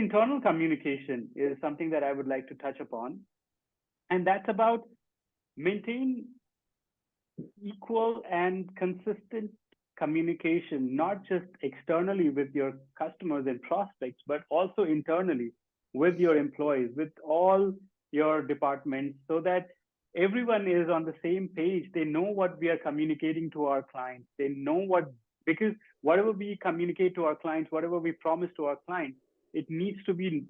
internal communication is something that I would like to touch upon. And that's about maintain equal and consistent communication, not just externally with your customers and prospects, but also internally with your employees, with all your departments, so that everyone is on the same page. They know what we are communicating to our clients. They know what, because whatever we communicate to our clients, whatever we promise to our clients, it needs to be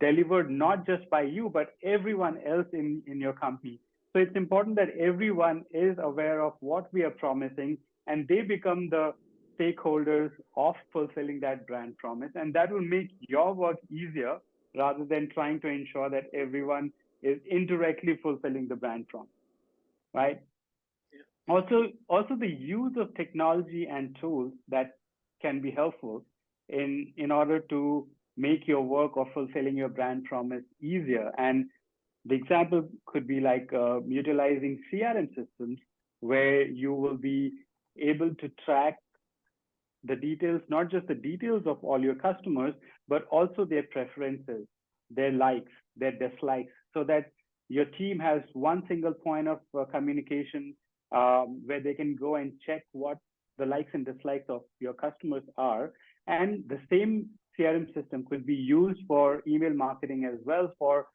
delivered not just by you, but everyone else in your company. So it's important that everyone is aware of what we are promising and they become the stakeholders of fulfilling that brand promise. And that will make your work easier rather than trying to ensure that everyone is indirectly fulfilling the brand promise, right? Also the use of technology and tools that can be helpful in order to make your work of fulfilling your brand promise easier. And the example could be like utilizing CRM systems where you will be able to track the details, not just the details of all your customers, but also their preferences, their likes, their dislikes, so that your team has one single point of communication where they can go and check what the likes and dislikes of your customers are. And the same CRM system could be used for email marketing as well, for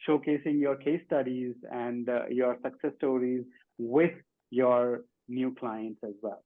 showcasing your case studies and your success stories with your new clients as well.